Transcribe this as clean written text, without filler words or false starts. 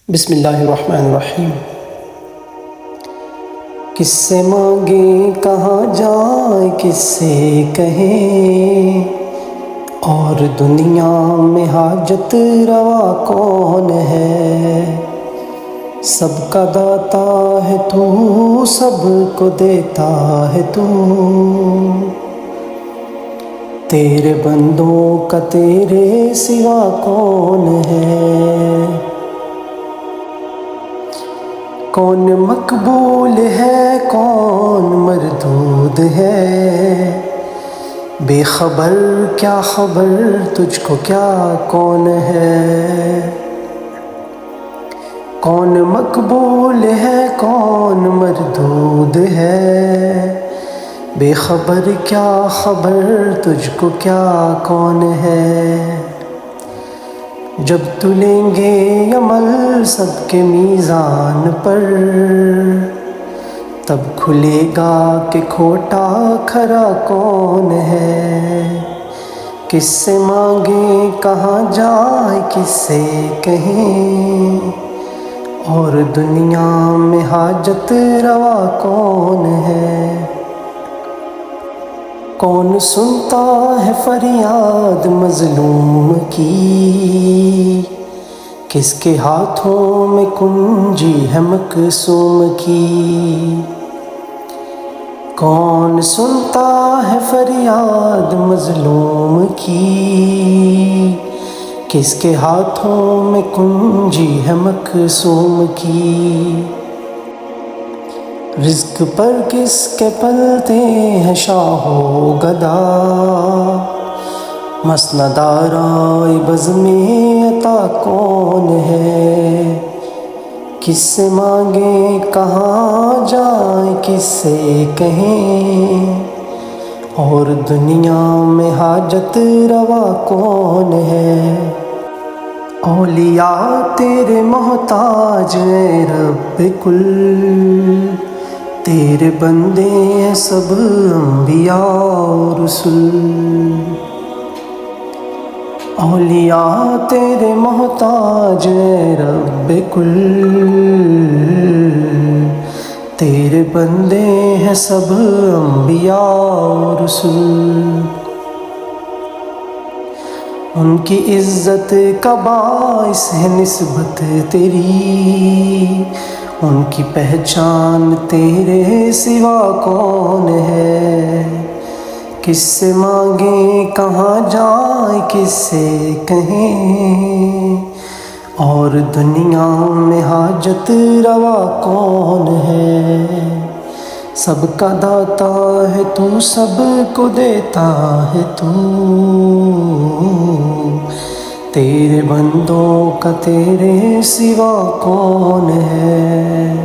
بسم اللہ الرحمن الرحیم۔ کس سے مانگیں کہاں جائیں، کس سے کہیں، اور دنیا میں حاجت روا کون ہے؟ سب کا داتا ہے تو، سب کو دیتا ہے تو، تیرے بندوں کا تیرے سوا کون ہے؟ کون مقبول ہے کون مردود ہے، بے خبر کیا خبر تجھ کو کیا کون ہے؟ کون مقبول ہے کون مردود ہے، بے خبر کیا خبر تجھ کو کیا کون ہے؟ جب تلیں گے عمل سب کے میزان پر، تب کھلے گا کہ کھوٹا کھرا کون ہے؟ کس سے مانگیں کہاں جائیں، کس سے کہیں، اور دنیا میں حاجت روا کون ہے؟ کون سنتا ہے فریاد مظلوم کی، کس کے ہاتھوں میں کنجی ہے مقصوم کی؟ کون سنتا ہے فریاد مظلوم کی، کس کے ہاتھوں میں کنجی ہے مقصوم کی؟ رزق پر کس کے پلتے ہیں شاہ و گدا، مسند آرائے بزم عطا کون ہے؟ کس سے مانگیں کہاں جائیں، کس سے کہیں، اور دنیا میں حاجت روا کون ہے؟ اولیاء تیرے محتاج اے رب کل، تیرے بندے ہیں سب انبیاء و رسول۔ اولیاء تیرے محتاج اے رب کل، تیرے بندے ہیں سب انبیاء و رسول۔ ان کی عزت کا باعث ہے نسبت تیری، ان کی پہچان تیرے سوا کون ہے؟ کس سے مانگیں کہاں جائیں، کس سے کہیں، اور دنیا میں حاجت روا کون ہے؟ سب کا داتا ہے تو، سب کو دیتا ہے تو، تیرے بندوں کا تیرے سوا کون ہے؟